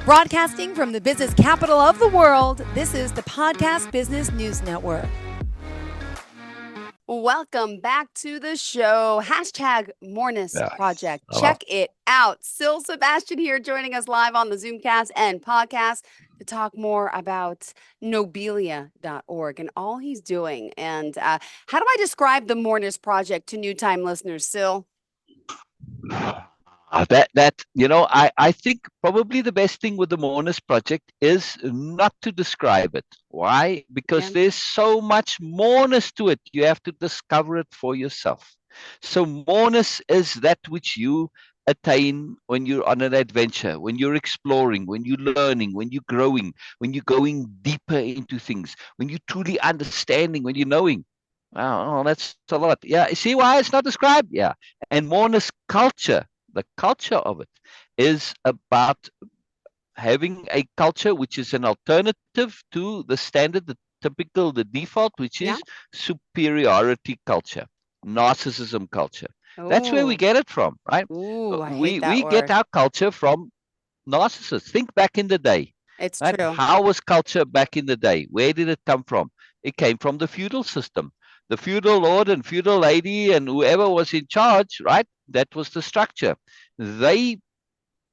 Broadcasting from the business capital of the world, this is the Podcast Business News Network. Welcome back to the show. Hashtag Moreness-Project. Check it out. Syl Sabastian here joining us live on the Zoomcast and podcast to talk more about Nobelia.org and all he's doing. And how do I describe the Moreness-Project to new time listeners, Syl? I think probably the best thing with the Moreness-Project is not to describe it. Why? Because there's so much moreness to it. You have to discover it for yourself. So moreness is that which you attain when you're on an adventure, when you're exploring, when you're learning, when you're growing, when you're going deeper into things, when you're truly understanding, when you're knowing. Wow, that's a lot. Yeah, see why it's not described? Yeah. And Moreness-Culture, the culture of it is about having a culture which is an alternative to the standard, the typical, the default, which is superiority culture, narcissism culture. That's where we get it from, right? We get our culture from narcissists. Think back in the day. It's true. How was culture back in the day? Where did it come from? It came from the feudal system. The feudal lord and feudal lady and whoever was in charge, right? That was the structure. They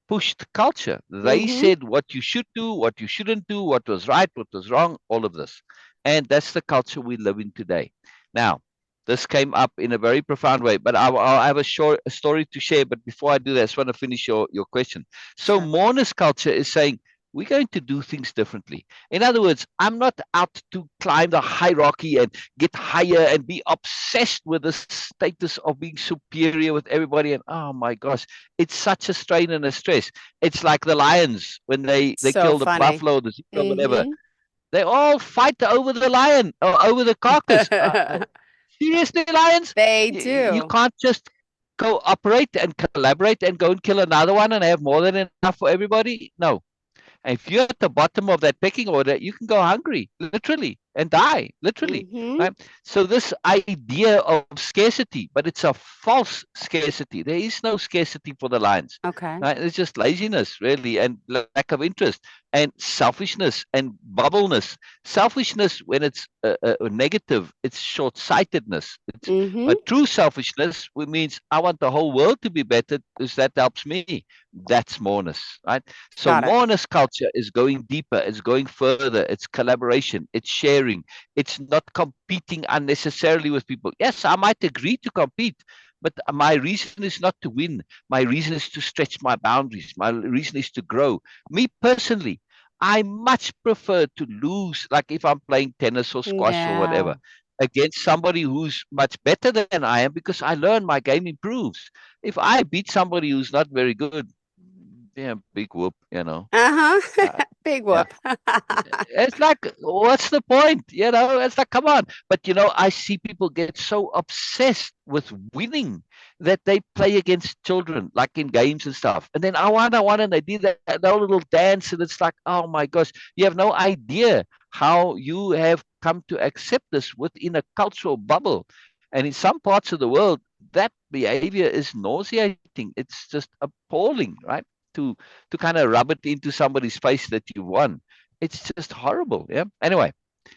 pushed culture. They said what you should do, what you shouldn't do, what was right, what was wrong, all of this. And that's the culture we live in today. Now, this came up in a very profound way, but I'll have a story to share. But before I do that, I just want to finish your question. So Moreness culture is saying, we're going to do things differently. In other words, I'm not out to climb the hierarchy and get higher and be obsessed with the status of being superior with everybody. And oh my gosh, it's such a strain and a stress. It's like the lions when they kill the buffalo, the zebra, whatever. They all fight over the lion or over the carcass. Seriously, lions? They do. You can't just cooperate and collaborate and go and kill another one and have more than enough for everybody. No. If you're at the bottom of that pecking order, you can go hungry, literally, and die, literally. Right? So this idea of scarcity, but it's a false scarcity. There is no scarcity for the lions. Right? It's just laziness, really, and lack of interest, and selfishness and bubbleness. Selfishness, when it's negative, it's short-sightedness. But true selfishness means I want the whole world to be better because that helps me. That's moreness, right? So moreness culture is going deeper, it's going further, it's collaboration, it's sharing, it's not competing unnecessarily with people. Yes, I might agree to compete, but my reason is not to win. My reason is to stretch my boundaries. My reason is to grow. Me personally, I much prefer to lose, like if I'm playing tennis or squash or whatever, against somebody who's much better than I am, because I learn, my game improves. If I beat somebody who's not very good, yeah, big whoop, Big whoop. It's like, what's the point? It's like, come on. But, I see people get so obsessed with winning that they play against children, like in games and stuff. And then I won, and they did that little dance. And it's like, oh my gosh, you have no idea how you have come to accept this within a cultural bubble. And in some parts of the world, that behavior is nauseating. It's just appalling, right? To kind of rub it into somebody's face that you won. It's just horrible. Yeah. Anyway,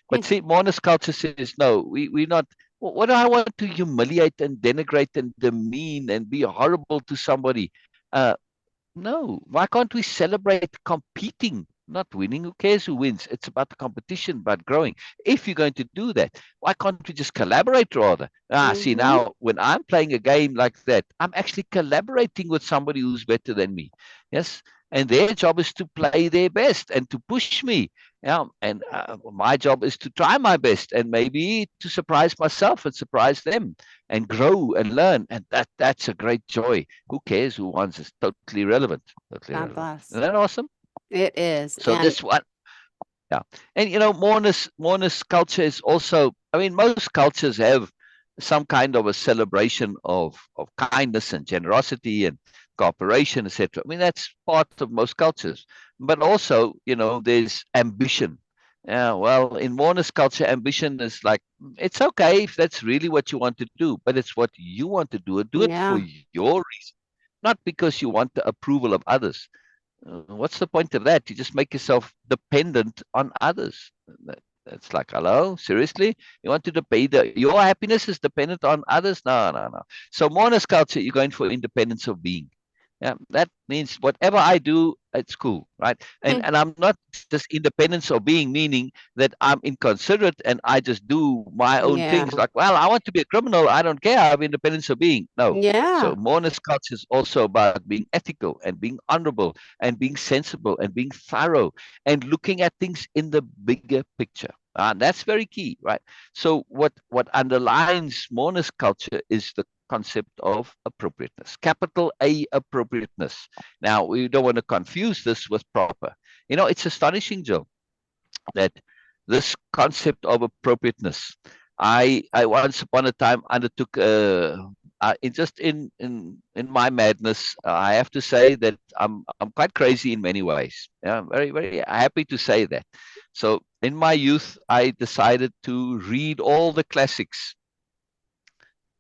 but see, Moreness culture says, no, we're not. What do I want to humiliate and denigrate and demean and be horrible to somebody? No. Why can't we celebrate competing, not winning? Who cares who wins? It's about the competition, about growing. If you're going to do that, why can't we just collaborate rather? See, now when I'm playing a game like that, I'm actually collaborating with somebody who's better than me. Yes. And their job is to play their best and to push me. Yeah. And my job is to try my best and maybe to surprise myself and surprise them and grow and learn. And that's a great joy. Who cares who wins? It's totally relevant. God bless. Isn't that awesome? It is. So this one. Yeah. And, Moreness culture is also, most cultures have some kind of a celebration of kindness and generosity and cooperation, etc. That's part of most cultures. But also, there's ambition. Yeah, well, in Moreness culture, ambition is like, it's okay if that's really what you want to do, but it's what you want to do. Do it for your reason, not because you want the approval of others. What's the point of that? You just make yourself dependent on others. It's like, hello, seriously? You want to depend? Your happiness is dependent on others? No, no, no. So Moreness culture, you're going for independence of being. Yeah, that means whatever I do, it's cool, right? And I'm not just independence of being, meaning that I'm inconsiderate and I just do my own Yeah. things. Like, well, I want to be a criminal. I don't care. I have independence of being. No. Yeah. So Moreness culture is also about being ethical and being honorable and being sensible and being thorough and looking at things in the bigger picture. And that's very key, right? So what underlines Moreness culture is the concept of appropriateness, capital A appropriateness. Now, we don't want to confuse this with proper. It's astonishing, Joe, that this concept of appropriateness, I once upon a time undertook in my madness, I have to say that I'm quite crazy in many ways. Yeah, very very happy to say that. So in my youth, I decided to read all the classics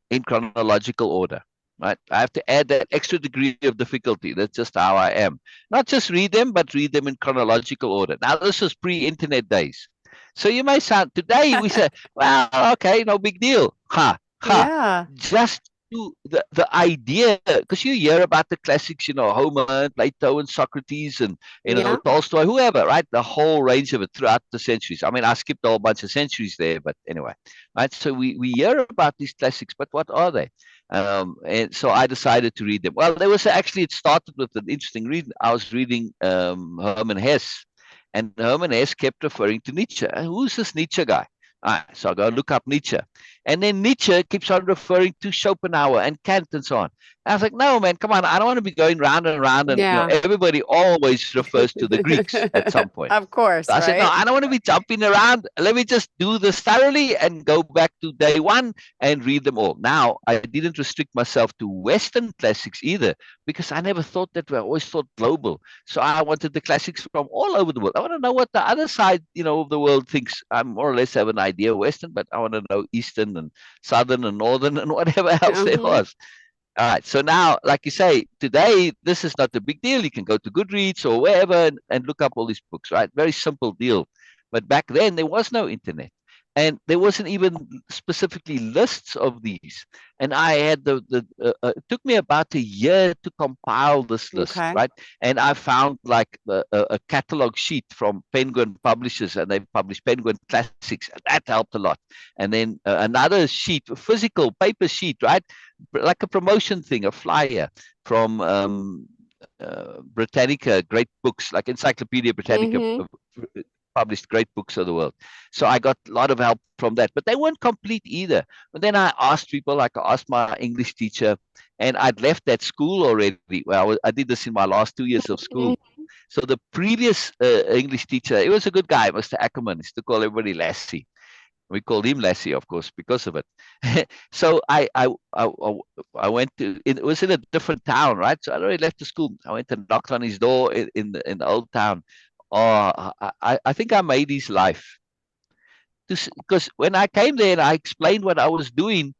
in chronological order. Right, I have to add that extra degree of difficulty. That's just how I am. Not just read them, but read them in chronological order. Now, this was pre-internet days, so you may sound today we say, well, okay, no big deal. Yeah. Just to the idea, because you hear about the classics, Homer and Plato and Socrates and Yeah. Tolstoy, whoever, right? The whole range of it throughout the centuries. I mean, I skipped a whole bunch of centuries there, but anyway, right? So we hear about these classics, but what are they? And so I decided to read them. Well, there was actually, it started with an interesting reading. I was reading Hermann Hesse, and Hermann Hesse kept referring to Nietzsche. Who's this Nietzsche guy? All right, so I go look up Nietzsche. And then Nietzsche keeps on referring to Schopenhauer and Kant and so on. And I was like, no, man, come on. I don't want to be going round and round. And, Yeah. everybody always refers to the Greeks at some point. Of course, So I said, no, right? I don't want to be jumping around. Let me just do this thoroughly and go back to day one and read them all. Now, I didn't restrict myself to Western classics either, because I never thought that way. I always thought global. So I wanted the classics from all over the world. I want to know what the other side, of the world thinks. I more or less have an idea Western, but I want to know Eastern and Southern and Northern and whatever else there Uh-huh. was. All right. So now, like you say, today, this is not a big deal. You can go to Goodreads or wherever and look up all these books, right? Very simple deal. But back then, there was no internet. And there wasn't even specifically lists of these. And I had it took me about a year to compile this list, Okay. right? And I found like a catalog sheet from Penguin Publishers, and they published Penguin Classics. And that helped a lot. And then another sheet, a physical paper sheet, right? Like a promotion thing, a flyer from Britannica, great books, like Encyclopedia Britannica Mm-hmm. published great books of the world. So I got a lot of help from that, but they weren't complete either. But then I asked people, like I asked my English teacher, and I'd left that school already. Well, I did this in my last 2 years of school. So the previous English teacher, he was a good guy, Mr. Ackerman. He used to call everybody Lassie. We called him Lassie, of course, because of it. So I went to, it was in a different town, right? So I already left the school. I went and knocked on his door in the old town. Oh, I think I made his life. Because when I came there and I explained what I was doing,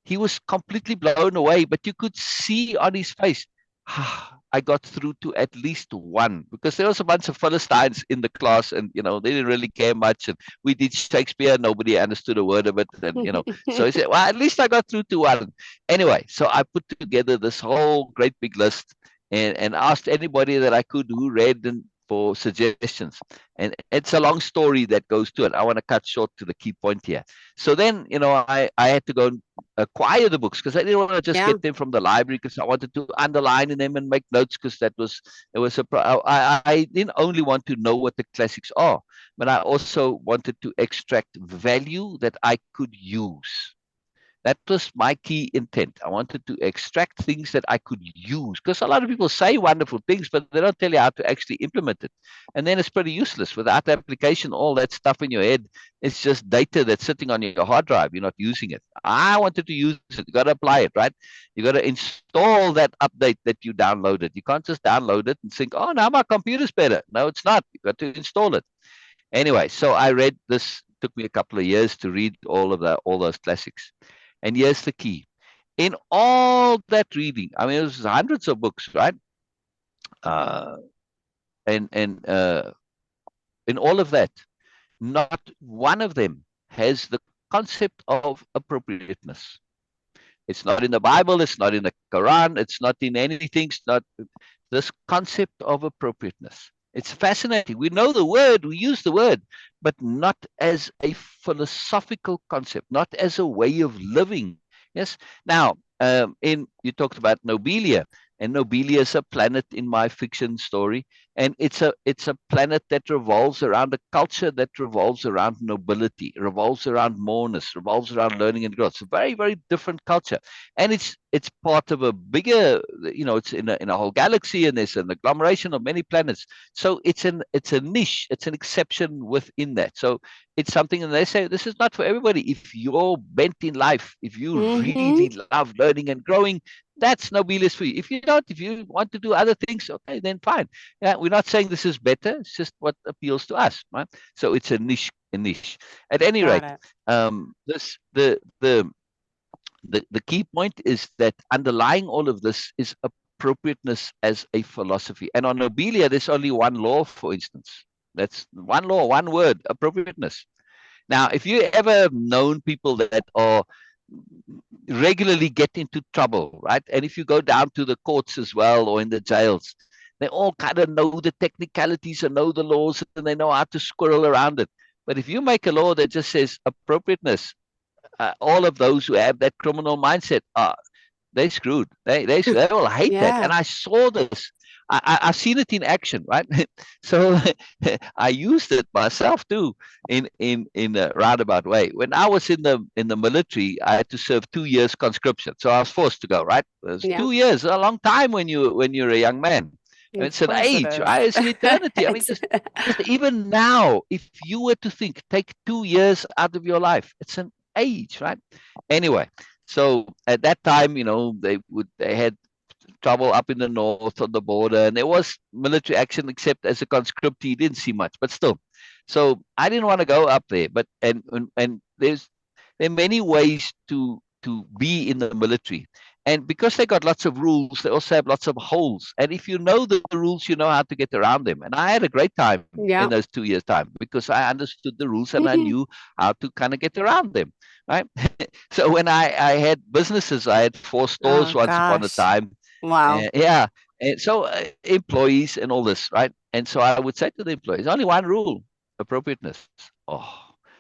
he was completely blown away, but you could see on his face, I got through to at least one, because there was a bunch of Philistines in the class, and they didn't really care much. And we did Shakespeare, nobody understood a word of it. And so he said, well, at least I got through to one. Anyway, so I put together this whole great big list and asked anybody that I could who read and for suggestions. And it's a long story that goes to it. I want to cut short to the key point here. So then, I had to go and acquire the books, because I didn't want to just Yeah. get them from the library, because I wanted to underline in them and make notes, because it was I didn't only want to know what the classics are, but I also wanted to extract value that I could use. That was my key intent. I wanted to extract things that I could use, because a lot of people say wonderful things, but they don't tell you how to actually implement it. And then it's pretty useless. Without application, all that stuff in your head, it's just data that's sitting on your hard drive. You're not using it. I wanted to use it. You got to apply it, right? You got to install that update that you downloaded. You can't just download it and think, oh, now my computer's better. No, it's not. You got to install it. Anyway, so I read this. Took me a couple of years to read all those classics. And here's the key. In all that reading, I mean, it was hundreds of books, right? Uh, and in all of that, not one of them has the concept of appropriateness. It's not in the Bible, it's not in the Quran, it's not in anything, it's not this concept of appropriateness. It's fascinating. We know the word, we use the word, but not as a philosophical concept, not as a way of living. Yes. Now, you talked about Nobelia, and Nobelia is a planet in my fiction story, and it's a planet that revolves around a culture that revolves around nobility, revolves around mourners, revolves around learning and growth. It's a very, very different culture, and it's part of a bigger, it's in a whole galaxy, and there's an agglomeration of many planets. So it's a niche, it's an exception within that. So it's something, and they say this is not for everybody. If you're bent in life, if you really love learning and growing, that's Nobelia's for you. If you don't, if you want to do other things, okay, then fine. Yeah, we're not saying this is better. It's just what appeals to us, right? So it's a niche, a niche. At any rate, this the key point is that underlying all of this is appropriateness as a philosophy. And on Nobelia, there's only one law, for instance. That's one law, one word, appropriateness. Now, if you ever known people that are regularly get into trouble, right? And if you go down to the courts as well, or in the jails, they all kind of know the technicalities and know the laws, and they know how to squirrel around it. But if you make a law that just says appropriateness, all of those who have that criminal mindset, they screwed. They will hate that. And I saw this. I've seen it in action, right? So I used it myself too in a roundabout way. When I was in the military, I had to serve 2 years conscription, so I was forced to go. Right, it was 2 years, a long time when you're a young man. And it's an age, right? It's an eternity. I mean, just even now, if you were to think, take 2 years out of your life, it's an age, right? Anyway, so at that time, they had trouble up in the north on the border, and there was military action, except as a conscriptee, you didn't see much, but still. So I didn't want to go up there, but and there are many ways to be in the military. And because they got lots of rules, they also have lots of holes. And if you know the rules, you know how to get around them. And I had a great time in those 2 years' time, because I understood the rules and I knew how to kind of get around them, right? So when I had businesses, I had 4 stores once upon a time. Wow. Yeah. And so employees and all this, right? And so I would say to the employees, only one rule, appropriateness. Oh,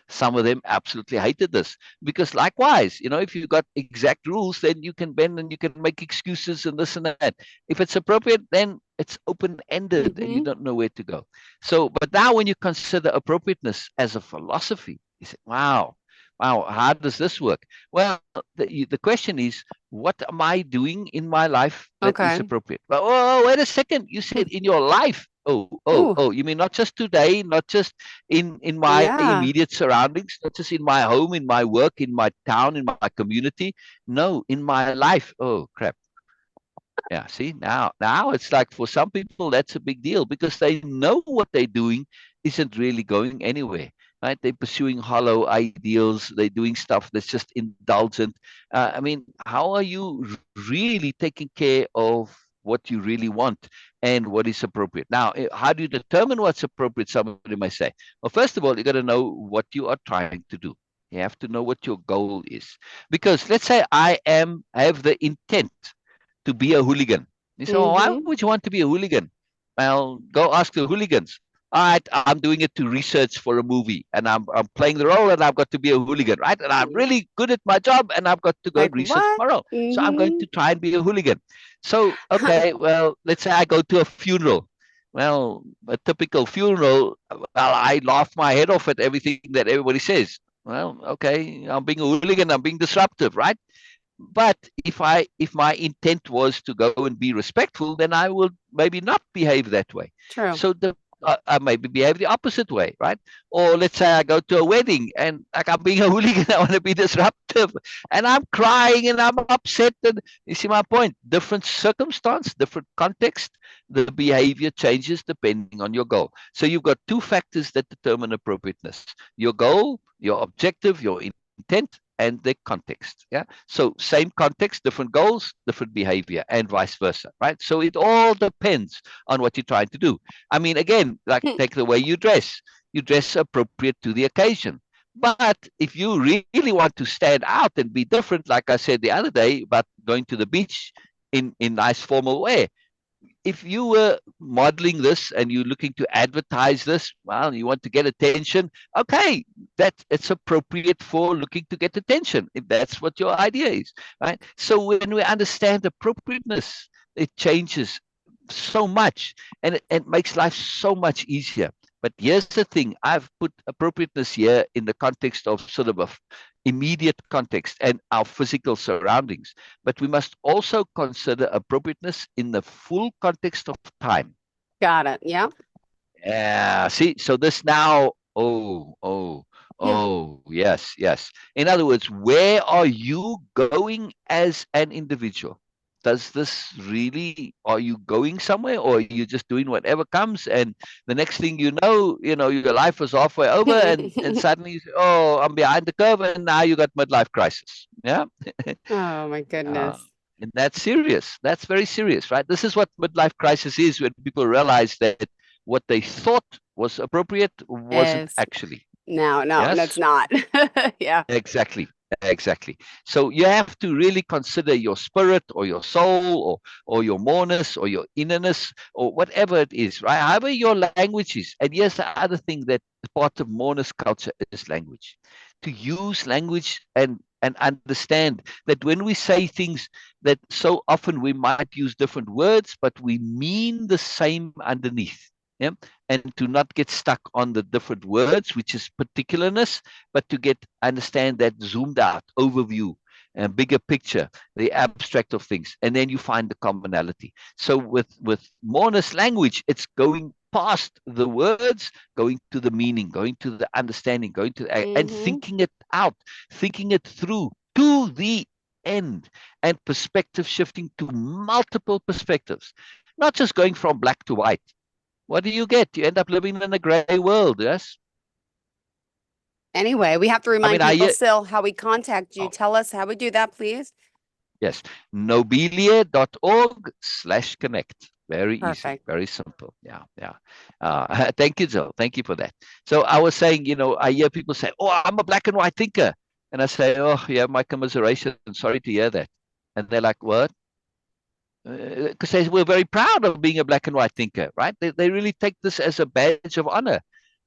some of them absolutely hated this, because likewise, if you've got exact rules, then you can bend and you can make excuses and this and that. If it's appropriate, then it's open-ended and you don't know where to go. So, but now when you consider appropriateness as a philosophy, you say, wow, how does this work? Well, the question is, what am I doing in my life that is appropriate? Well, oh, wait a second. You said in your life. Oh, you mean not just today, not just in my immediate surroundings, not just in my home, in my work, in my town, in my community. No, in my life. Oh, crap. Yeah, see, now it's like, for some people, that's a big deal, because they know what they're doing isn't really going anywhere. Right? They're pursuing hollow ideals. They're doing stuff that's just indulgent. I mean, how are you really taking care of what you really want and what is appropriate? Now, how do you determine what's appropriate? Somebody might say, well, first of all, you got to know what you are trying to do. You have to know what your goal is. Because let's say I have the intent to be a hooligan. You say, well, why would you want to be a hooligan? Well, go ask the hooligans. All right, I'm doing it to research for a movie, and I'm playing the role, and I've got to be a hooligan, right? And I'm really good at my job, and I've got to go and research my role. So I'm going to try and be a hooligan. So, okay, well, let's say I go to a funeral. Well, a typical funeral, well, I laugh my head off at everything that everybody says. Well, okay, I'm being a hooligan, I'm being disruptive, right? But if my intent was to go and be respectful, then I will maybe not behave that way. True. So I maybe behave the opposite way, right? Or let's say I go to a wedding and, like, I'm being a hooligan, I want to be disruptive, and I'm crying and I'm upset. And you see my point? Different circumstance, different context, the behavior changes depending on your goal. So you've got 2 factors that determine appropriateness: your goal, your objective, your intent, and their context. Yeah. So same context, different goals, different behavior, and vice versa. Right. So it all depends on what you're trying to do. I mean, again, like take the way you dress. You dress appropriate to the occasion. But if you really want to stand out and be different, like I said the other day about going to the beach in nice formal wear, if you were modeling this and you're looking to advertise this, well, you want to get attention, okay, that it's appropriate for looking to get attention, if that's what your idea is, right? So when we understand appropriateness, it changes so much, and it makes life so much easier. But here's the thing, I've put appropriateness here in the context of sort of a immediate context and our physical surroundings. But we must also consider appropriateness in the full context of time. Got it. Yeah. Yeah. See, so this now, yes, yes. In other words, where are you going as an individual? Does this really, are you going somewhere, or are you just doing whatever comes, and the next thing you know, your life is halfway over, and suddenly you say, oh, I'm behind the curve, and now you got midlife crisis. Yeah. Oh my goodness. And that's serious. That's very serious, right? This is what midlife crisis is, when people realize that what they thought was appropriate wasn't actually. No, Yes? that's not. Yeah. Exactly. Exactly. So you have to really consider your spirit or your soul or your moreness or your innerness or whatever it is, right? However your language is. And here's the other thing that is part of Moreness-culture is language. To use language and understand that when we say things, that so often we might use different words, but we mean the same underneath. Yeah? And to not get stuck on the different words, which is particularness, but to understand that zoomed out overview and bigger picture, the abstract of things, and then you find the commonality. So with Moreness language, it's going past the words, going to the meaning, going to the understanding, going to and thinking it out, thinking it through to the end, and perspective shifting to multiple perspectives, not just going from black to white. What do you get? You end up living in a gray world, yes? Anyway, we have to remind people, Syl, how we contact you. Tell us how we do that, please. Yes, nobelia.org/connect. Very easy, very simple. Yeah, yeah. Thank you, Syl. Thank you for that. So I was saying, I hear people say, oh, I'm a black and white thinker. And I say, oh, yeah, my commiseration. Sorry to hear that. And they're like, what? Because they were very proud of being a black and white thinker, right? They really take this as a badge of honor.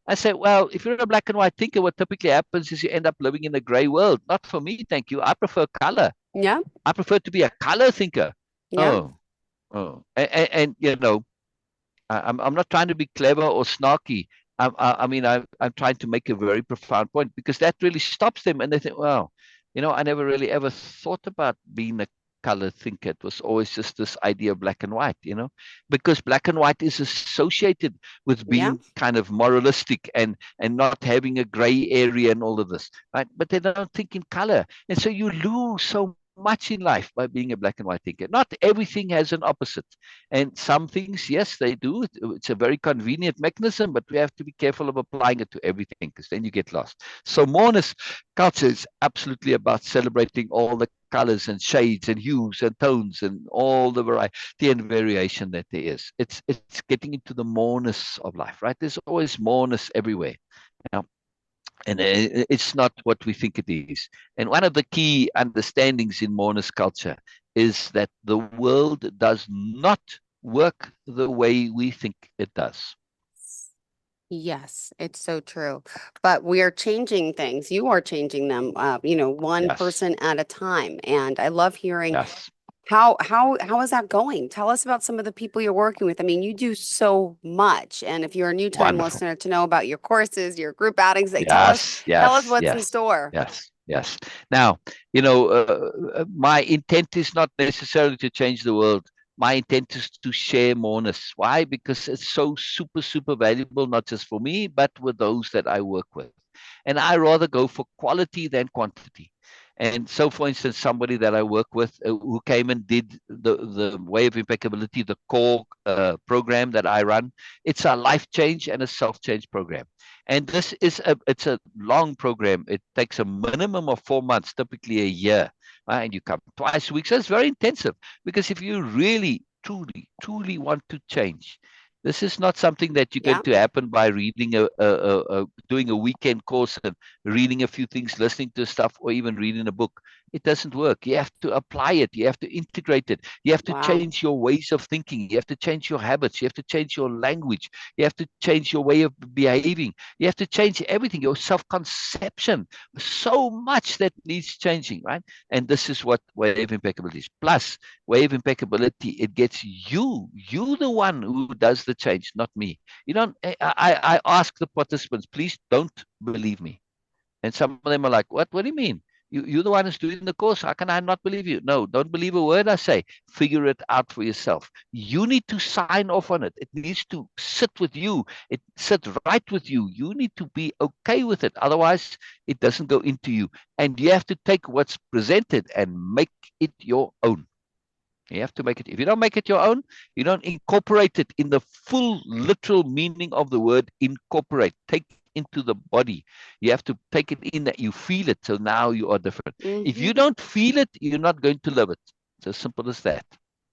I say, well, if you're a black and white thinker, what typically happens is you end up living in a gray world. Not for me, thank you. I prefer color. Yeah. I prefer to be a color thinker. Yeah. And I'm not trying to be clever or snarky. I'm trying to make a very profound point, because that really stops them, and they think, wow, I never really ever thought about being a color thinker. It was always just this idea of black and white, because black and white is associated with being kind of moralistic and not having a gray area and all of this, right? But they don't think in color. And so you lose so much in life by being a black and white thinker. Not everything has an opposite. And some things, yes, they do. It's a very convenient mechanism, but we have to be careful of applying it to everything, because then you get lost. So Moreness-culture is absolutely about celebrating all the colors and shades and hues and tones and all the variety and variation that there is. It's getting into the moreness of life, right? There's always moreness everywhere. And it's not what we think it is. And one of the key understandings in Moreness-culture is that the world does not work the way we think it does. Yes, it's so true. But we are changing things. You are changing them, one person at a time. And I love hearing how is that going? Tell us about some of the people you're working with. I mean, you do so much. And if you're a new time listener, to know about your courses, your group outings, tell us what's in store. Yes. Now, my intent is not necessarily to change the world. My intent is to share moreness. Why? Because it's so super, super valuable, not just for me, but with those that I work with. And I rather go for quality than quantity. And so, for instance, somebody that I work with who came and did the Way of Impeccability, the core program that I run, it's a life change and a self change program. And this is it's a long program. It takes a minimum of 4 months, typically a year, right? And you come twice a week. So it's very intensive, because if you really, truly want to change, this is not something that you're going Yeah. to happen by reading doing a weekend course and reading a few things, listening to stuff, or even reading a book. It doesn't work. You have to apply it. You have to integrate it. You have to Wow. change your ways of thinking. You have to change your habits. You have to change your language. You have to change your way of behaving. You have to change everything, your self-conception. So much that needs changing, right? And this is what Way of Impeccability is. Plus, Way of Impeccability, it gets you the one who does the change, not me. You don't. I ask the participants, please don't believe me. And some of them are like, what do you mean? You're the one who's doing the course. How can I not believe you? No, don't believe a word I say. Figure it out for yourself. You need to sign off on it. It needs to sit with you. It sits right with you. You need to be okay with it. Otherwise, it doesn't go into you. And you have to take what's presented and make it your own. You have to make it. If you don't make it your own, you don't incorporate it in the full literal meaning of the word incorporate. Take into the body. You have to take it in, that you feel it. So now you are different. If you don't feel it, you're not going to live it. It's as simple as that.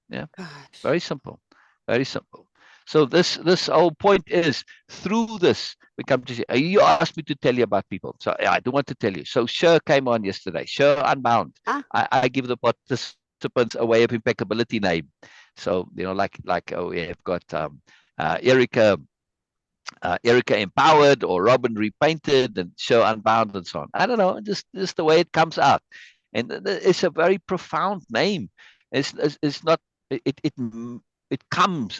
Yeah. Gosh. Very simple. Very simple. So this whole point is, through this, we come to see, you asked me to tell you about people. So I do want to tell you. So Syl came on yesterday. Syl Unbound. I give the participants a Way of Impeccability name. So, like we have got Erica Empowered, or Robin Repainted, and Syl Unbound, and so on. I don't know, just the way it comes out. And it's a very profound name. It's not, it comes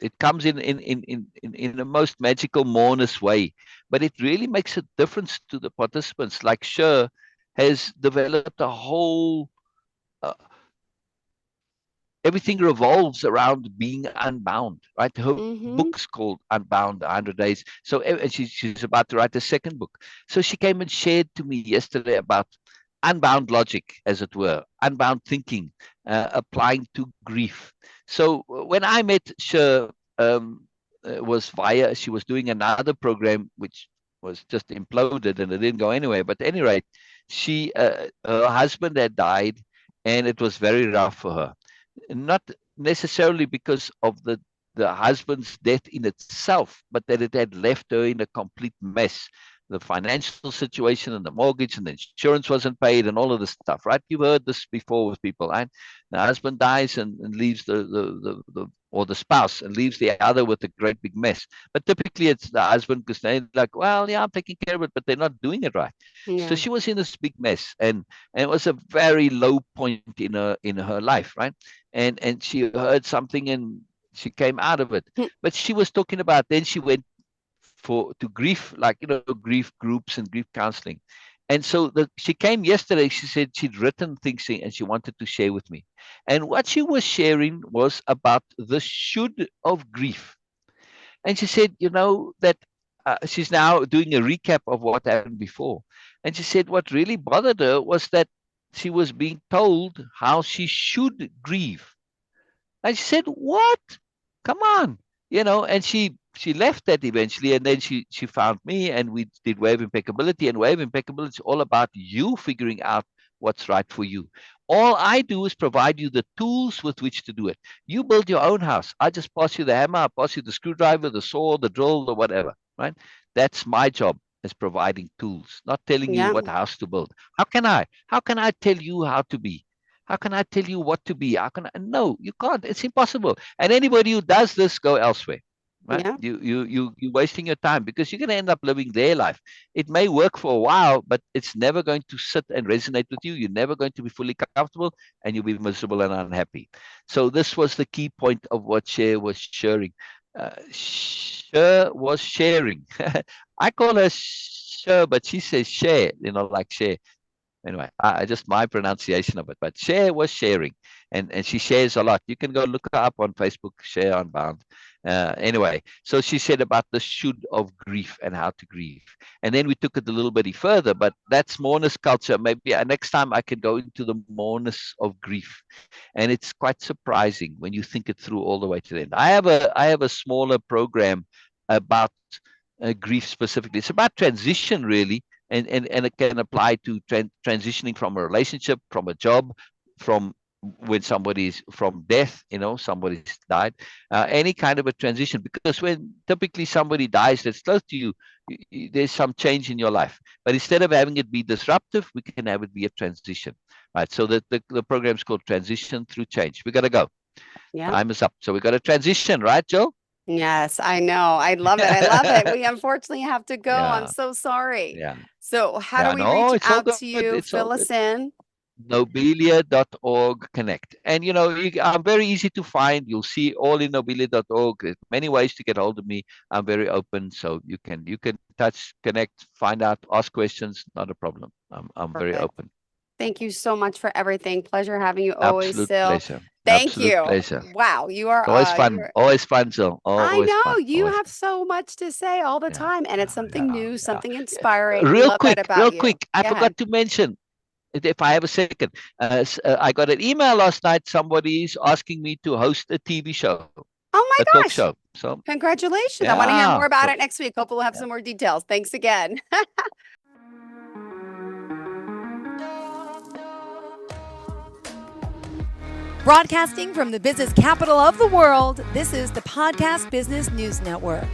it comes in the most magical Moreness way, but it really makes a difference to the participants. Like Syl has developed a whole everything revolves around being unbound, right? Her book's called Unbound, 100 Days. So she's about to write a second book. So she came and shared to me yesterday about unbound logic, as it were, unbound thinking, applying to grief. So when I met Syl, she was doing another program which was just imploded and it didn't go anywhere. But at any rate, her husband had died, and it was very rough for her. Not necessarily because of the husband's death in itself, but that it had left her in a complete mess. The financial situation and the mortgage and the insurance wasn't paid and all of this stuff, right? You've heard this before with people, right? The husband dies and leaves or the spouse, and leaves the other with a great big mess. But typically it's the husband, because they're like, well, yeah, I'm taking care of it, but they're not doing it right. So she was in this big mess, and it was a very low point in her life, right? And she heard something and she came out of it. But she was talking about, then she went to grief, like, grief groups and grief counseling. And so she came yesterday. She said she'd written things and she wanted to share with me. And what she was sharing was about the should of grief. And she said, that she's now doing a recap of what happened before. And she said what really bothered her was that she was being told how she should grieve. And she said, what? Come on. And she left that eventually, and then she found me, and we did Way of Impeccability. And Way of Impeccability is all about you figuring out what's right for you. All I do is provide you the tools with which to do it. You build your own house. I just pass you the hammer, I pass you the screwdriver, the saw, the drill, or whatever, right? That's my job, is providing tools, not telling you what house to build. How can I tell you how to be? How can I tell you what to be? No, you can't. It's impossible. And anybody who does this, go elsewhere. Right? You're wasting your time, because you're going to end up living their life. It may work for a while, but it's never going to sit and resonate with you. You're never going to be fully comfortable, and you'll be miserable and unhappy. So this was the key point of what Syl was sharing. Syl was sharing. I call her Syl, but she says share, like share. Anyway, just my pronunciation of it. But Syl was sharing, and she shares a lot. You can go look her up on Facebook, Syl Unbound. Anyway, so she said about the should of grief and how to grieve. And then we took it a little bit further, but that's Moreness-Culture. Maybe next time I can go into the mourners of grief. And it's quite surprising when you think it through all the way to the end. I have a smaller program about grief specifically. It's about transition, really, and it can apply to transitioning from a relationship, from a job, from when somebody's from death, somebody's died, any kind of a transition. Because when typically somebody dies that's close to you, there's some change in your life. But instead of having it be disruptive, we can have it be a transition, right? So that the program is called Transition Through Change. We got to go. Yeah. Time is up. So we got to transition, right, Joe? Yes, I know. I love it. I love it. We unfortunately have to go. Yeah. I'm so sorry. Yeah. So how do we reach out to you? Fill us in. Nobelia.org connect. And I'm very easy to find. You'll see all in Nobelia.org. There's many ways to get hold of me. I'm very open, so you can touch, connect, find out, ask questions. Not a problem. I'm very open. Thank you so much for everything. Pleasure having you always, Absolute Syl. Pleasure. Thank Absolute you. Pleasure. Wow, you are always fun. Always fun, Syl. I know you have so much to say all the time, and it's something new, something inspiring. Real quick. I forgot to mention. If I have a second, I got an email last night. Somebody's asking me to host a TV show. Oh my gosh! Talk show. So congratulations! I want to hear more about it next week. Hopefully, we'll have some more details. Thanks again. Broadcasting from the business capital of the world, this is the Podcast Business News Network.